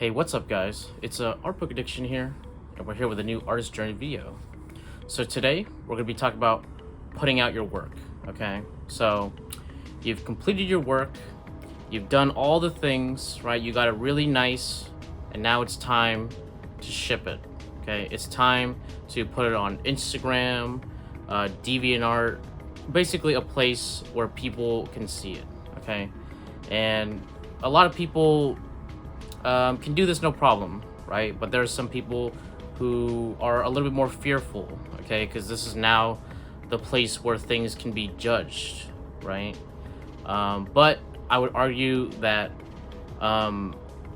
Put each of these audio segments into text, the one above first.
Hey, what's up, guys? It's Art Book Addiction here, and we're here with a new artist journey video. So today we're gonna be talking about putting out your work. Okay, so you've completed your work, you've done all the things, right? You got it really nice, and now it's time to ship it. Okay, it's time to put it on Instagram, DeviantArt, basically a place where people can see it. Okay, and a lot of people can do this no problem, right? But there are some people who are a little bit more fearful, okay? Because this is now the place where things can be judged, right? But I would argue that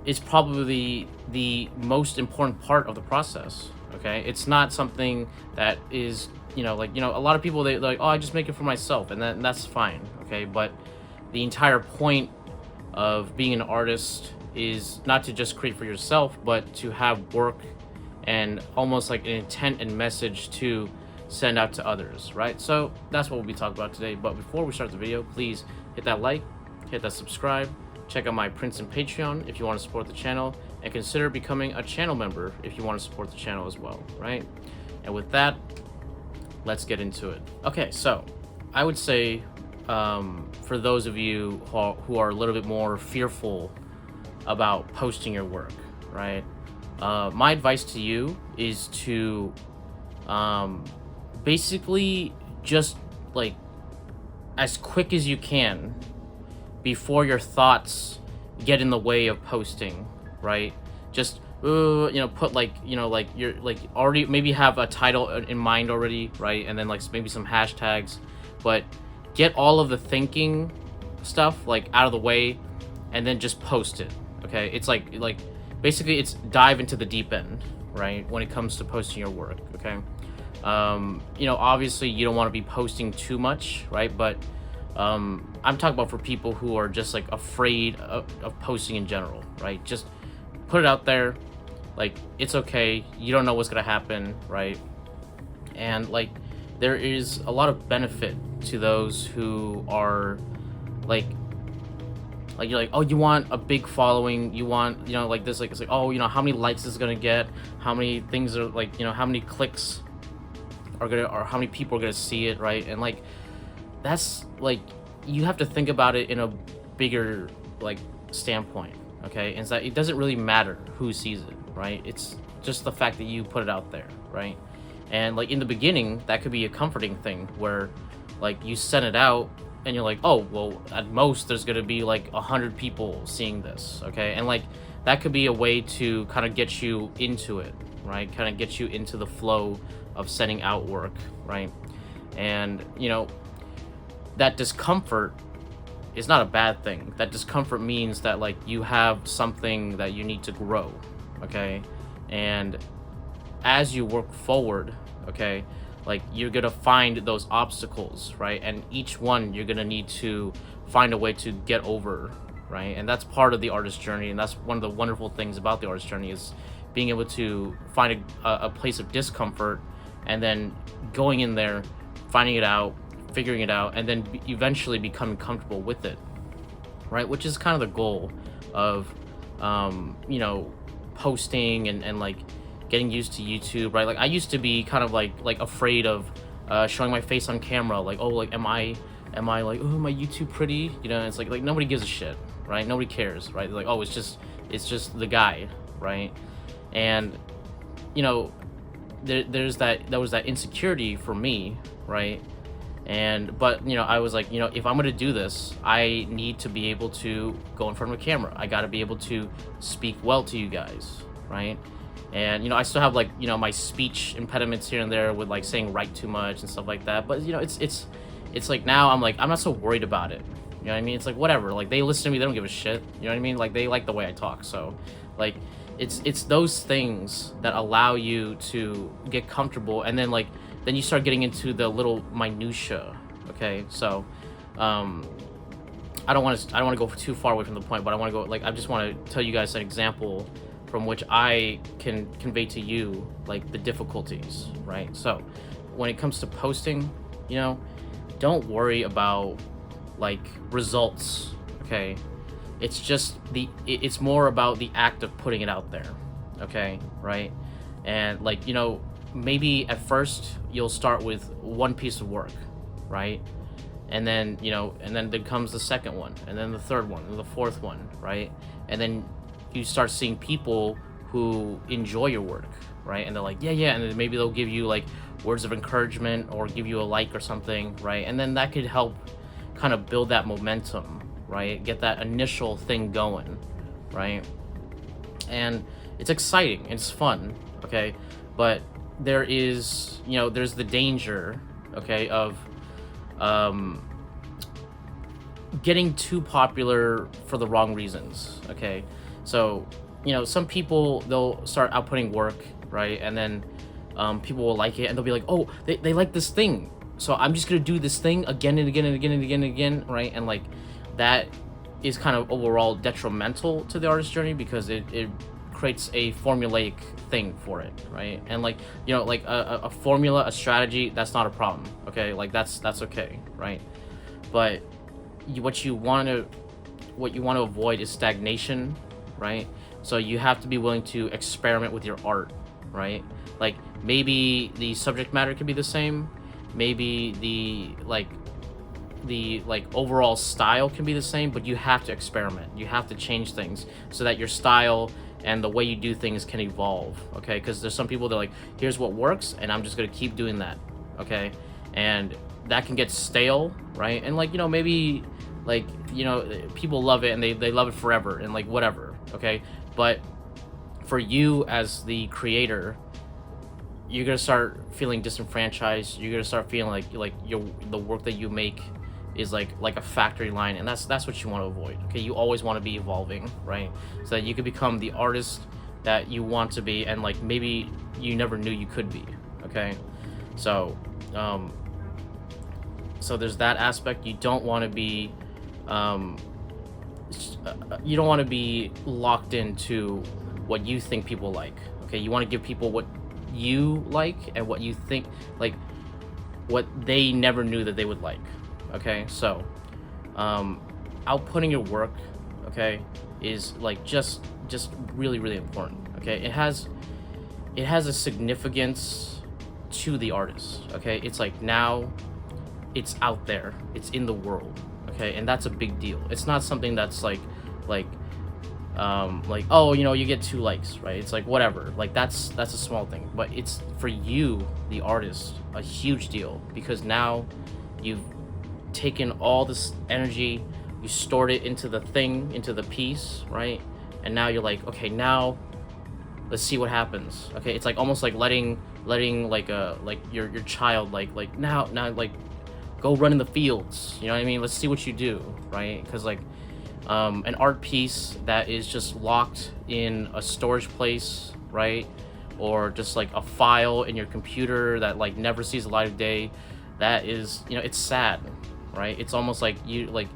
it's probably the most important part of the process, okay? It's not something that is, a lot of people, they're like, oh, I just make it for myself, and that's fine, okay? But the entire point of being an artist is not to just create for yourself, but to have work and almost like an intent and message to send out to others, right? So that's what we'll be talking about today. But before we start the video, please hit that like, hit that subscribe, check out my prints and Patreon if you want to support the channel, and consider becoming a channel member if you want to support the channel as well, right? And with that, let's get into it. Okay, so I would say for those of you who are a little bit more fearful about posting your work, right? My advice to you is to basically just like as quick as you can before your thoughts get in the way of posting, right? Just put like you're like already maybe have a title in mind already, right? And then like maybe some hashtags, but get all of the thinking stuff like out of the way and then just post it. Okay, it's like basically it's dive into the deep end, right? When it comes to posting your work, okay? Obviously you don't want to be posting too much, right? But I'm talking about for people who are just like afraid of posting in general, right? Just put it out there, like it's okay. You don't know what's gonna happen, right? And like there is a lot of benefit to those who are like you're like, oh, you want a big following, you want, like this, like, it's like, oh, how many likes is it gonna get, how many things are like, how many clicks are gonna, or how many people are gonna see it, right? And like that's like you have to think about it in a bigger like standpoint, okay? And so it doesn't really matter who sees it, right? It's just the fact that you put it out there, right? And like in the beginning that could be a comforting thing where like you send it out and you're like, oh, well, at most there's gonna be like 100 people seeing this, okay? And like that could be a way to kind of get you into it, right? Kind of get you into the flow of sending out work, right? And that discomfort is not a bad thing. That discomfort means that like you have something that you need to grow, okay? And as you work forward, okay, like you're gonna find those obstacles, right? And each one you're gonna need to find a way to get over, right? And that's part of the artist journey, and that's one of the wonderful things about the artist journey is being able to find a place of discomfort and then going in there, finding it out, figuring it out, and then eventually becoming comfortable with it, right? Which is kind of the goal of posting and like getting used to YouTube, right? Like I used to be kind of like afraid of showing my face on camera, like, oh, like am I like, oh, my YouTube pretty, it's like nobody gives a shit, right? Nobody cares, right? They're like, oh, it's just the guy, right? And there was that insecurity for me, right? But I was like, if I'm gonna do this, I need to be able to go in front of a camera. I got to be able to speak well to you guys, right? And I still have like my speech impediments here and there with like saying right too much and stuff like that, but it's like now I'm not so worried about it, you know what I mean? It's like whatever, like they listen to me, they don't give a shit, you know what I mean? Like they like the way I talk, so like it's those things that allow you to get comfortable, and then you start getting into the little minutia, okay? So I don't want to go too far away from the point, but I just want to tell you guys an example from which I can convey to you like the difficulties, right? So when it comes to posting, don't worry about like results, okay? It's just it's more about the act of putting it out there, okay, right? And like, maybe at first you'll start with one piece of work, right? And then, and then there comes the second one, and then the third one, and the fourth one, right? And then you start seeing people who enjoy your work, right? And they're like, yeah, yeah, and then maybe they'll give you like words of encouragement or give you a like or something, right? And then that could help kind of build that momentum, right? Get that initial thing going, right? And it's exciting, it's fun, okay? But there is, there's the danger, okay, of getting too popular for the wrong reasons, okay? So, some people, they'll start outputting work, right? And then people will like it, and they'll be like, oh, they like this thing, so I'm just gonna do this thing again and again and again and again and again, right? And like that is kind of overall detrimental to the artist journey, because it creates a formulaic thing for it, right? And like, like a formula, a strategy, that's not a problem, okay? Like that's okay, right? But what you want to avoid is stagnation, right? So you have to be willing to experiment with your art, right? Like maybe the subject matter could be the same, maybe the overall style can be the same, but you have to experiment. You have to change things so that your style and the way you do things can evolve, okay? Because there's some people that are like, here's what works, and I'm just gonna keep doing that, okay? And that can get stale, right? And like, maybe like, people love it and they love it forever and like whatever, okay? But for you as the creator, you're gonna start feeling disenfranchised. You're gonna start feeling like the work that you make is like a factory line, and that's what you want to avoid, okay? You always want to be evolving, right? So that you can become the artist that you want to be, and like maybe you never knew you could be, okay? So so there's that aspect. You don't want to be locked into what you think people like, okay? You want to give people what you like and what you think, like what they never knew that they would like, okay? So outputting your work, okay, is like just really, really important, okay? It has a significance to the artist, okay? It's like now it's out there, it's in the world, okay? And that's a big deal. It's not something that's like oh, you get 2 likes, right? It's like whatever, like that's a small thing, but it's for you, the artist, a huge deal, because now you've taken all this energy, you stored it into the thing, into the piece, right? And now you're like, okay, now let's see what happens, okay? It's like almost like letting like your child like now like go run in the fields, you know what I mean? Let's see what you do, right? Because like an art piece that is just locked in a storage place, right? Or just like a file in your computer that like never sees the light of day, that is, it's sad, right? It's almost like you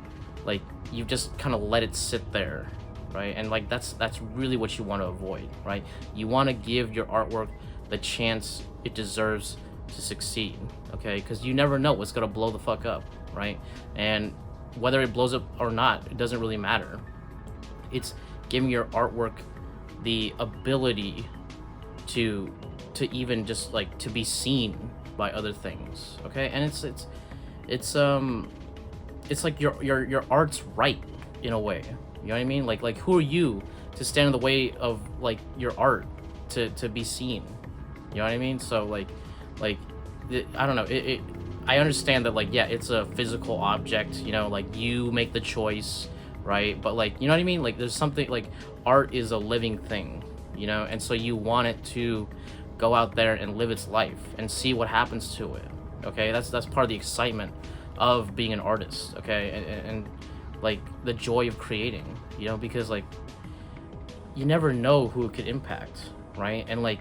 you've just kind of let it sit there, right? And like that's really what you want to avoid, right? You want to give your artwork the chance it deserves to succeed, okay? Because you never know what's gonna blow the fuck up, right? And whether it blows up or not, it doesn't really matter. It's giving your artwork the ability to even just like to be seen by other things, okay? And it's like your art's right in a way, you know what I mean? Like who are you to stand in the way of like your art to be seen, you know what I mean? So like I don't know, I understand that, like, yeah, it's a physical object, like you make the choice, right? But like, you know what I mean? Like there's something, like art is a living thing, and so you want it to go out there and live its life and see what happens to it, okay? That's part of the excitement of being an artist, okay? And like the joy of creating, because like you never know who it could impact, right? And like,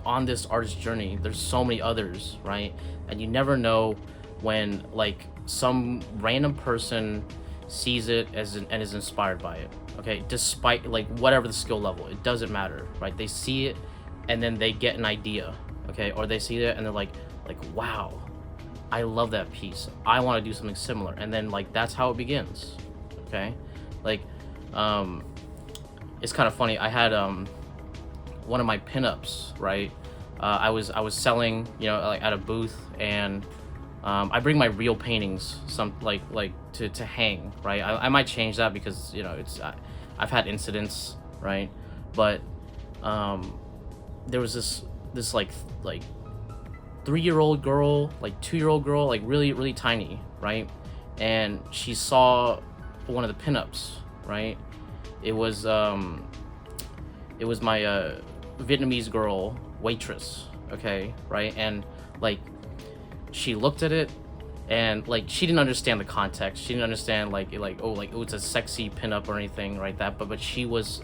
on this artist journey, there's so many others, right? And you never know when like some random person sees it and is inspired by it, okay? Despite like whatever the skill level, it doesn't matter, right? They see it and then they get an idea, okay? Or they see it and they're like wow, I love that piece, I want to do something similar. And then like that's how it begins, okay? Like, it's kind of funny. I had one of my pinups, right? I was selling, like at a booth, and I bring my real paintings, some like to hang, right? I might change that because I've had incidents, right? But there was this like 3-year-old girl, like 2-year-old girl, like really really tiny, right? And she saw one of the pinups, right? It was my Vietnamese girl waitress, okay, right? And like she looked at it, and like she didn't understand the context. She didn't understand oh, like it was a sexy pinup or anything, right? But she was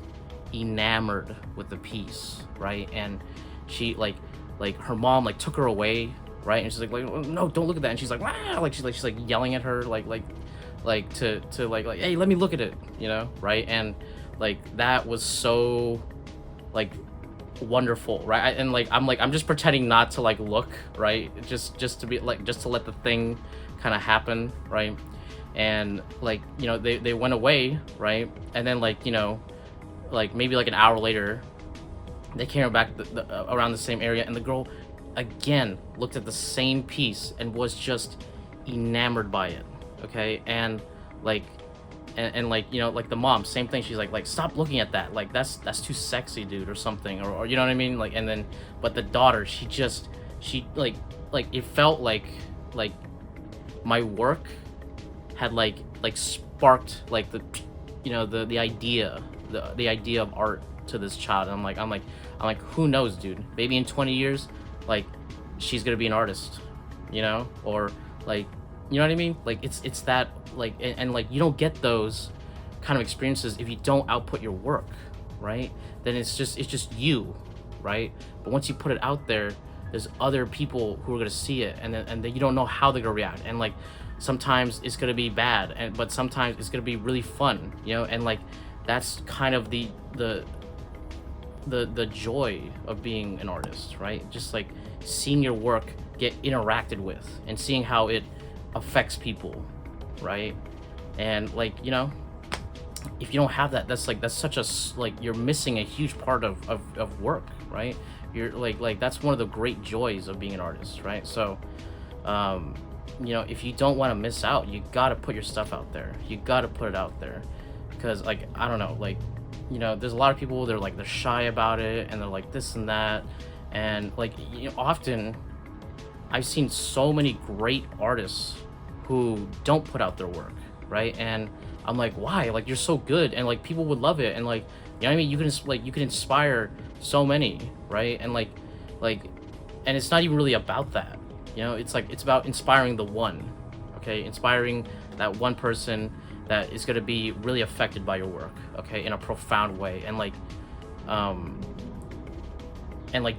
enamored with the piece, right? And she like her mom like took her away, right? And she's like no, don't look at that. And she's like wow, she's like yelling at her to like hey, let me look at it, right? And like that was so like wonderful, right? And like I'm just pretending not to like look, right? Just to be like, just to let the thing kind of happen, right? And like they went away, right? And then like like maybe like an hour later they came back around the same area, and the girl again looked at the same piece and was just enamored by it, okay? And like and like like the mom, same thing. She's like stop looking at that, like that's too sexy, dude, or something, or you know what I mean? Like, and then but the daughter, she like it felt like my work had like sparked like the idea of art to this child. And I'm like who knows, dude, maybe in 20 years like she's gonna be an artist, or like, you know what I mean? Like it's that like, and like you don't get those kind of experiences if you don't output your work, right? Then it's just you, right? But once you put it out there, there's other people who are gonna see it, and then you don't know how they're gonna react. And like sometimes it's gonna be bad, but sometimes it's gonna be really fun, and like that's kind of the joy of being an artist, right? Just like seeing your work get interacted with and seeing how it affects people, right? And like if you don't have that, that's such a like you're missing a huge part of work, right? You're like that's one of the great joys of being an artist, right? So if you don't want to miss out, you got to put your stuff out there. You got to put it out there, because like I don't know, like there's a lot of people, they're shy about it, and they're like this and that, and like often I've seen so many great artists who don't put out their work, right? And I'm like, why? Like you're so good, and like people would love it, and like what I mean, you can inspire so many, right? And like and it's not even really about that, it's about inspiring the one, okay? Inspiring that one person that is going to be really affected by your work, okay, in a profound way. And like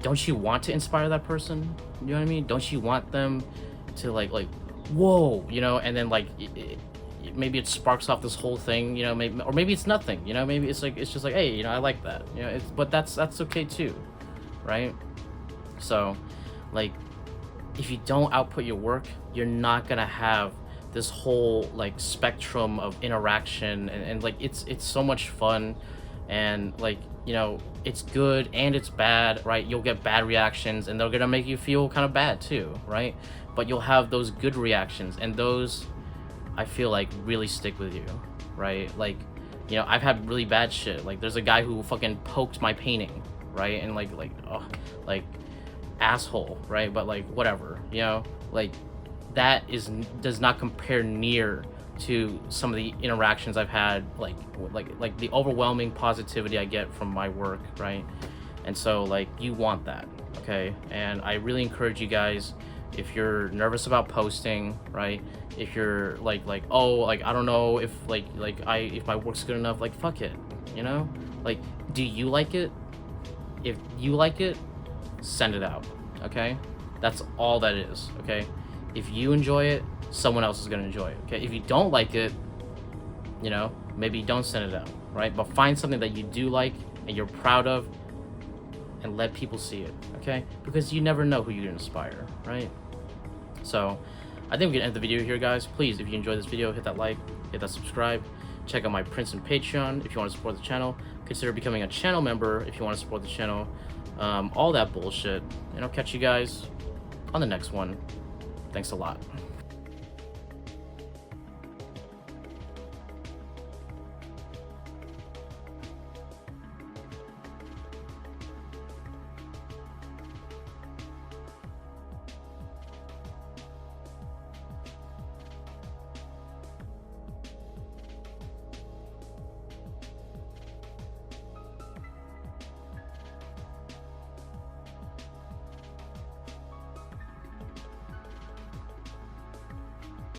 don't you want to inspire that person? You know what I mean? Don't you want them to like whoa, and then like maybe it sparks off this whole thing, maybe it's nothing, maybe it's just like, hey, I like that, but that's okay too, right? So like if you don't output your work, you're not gonna have this whole like spectrum of interaction, and like it's so much fun, and like it's good and it's bad, right? You'll get bad reactions, and they're gonna make you feel kind of bad too, right? But you'll have those good reactions, and those I feel like really stick with you, right? Like I've had really bad shit. Like there's a guy who fucking poked my painting, right? And like like asshole, right? But like whatever, like that does not compare near to some of the interactions I've had, like the overwhelming positivity I get from my work, right? And so like you want that, okay? And I really encourage you guys, if you're nervous about posting, right? If you're like oh, like I don't know if if my work's good enough, like fuck it, like do you like it? If you like it, send it out, okay? That's all that is, okay? If you enjoy it, someone else is going to enjoy it, okay? If you don't like it, maybe don't send it out, right? But find something that you do like and you're proud of, and let people see it, okay? Because you never know who you're going to inspire, right? So I think we can end the video here, guys. Please, if you enjoyed this video, hit that like, hit that subscribe, Check out my Prince and Patreon if you want to support the channel. Consider becoming a channel member if you want to support the channel. All that bullshit. And I'll catch you guys on the next one. Thanks a lot.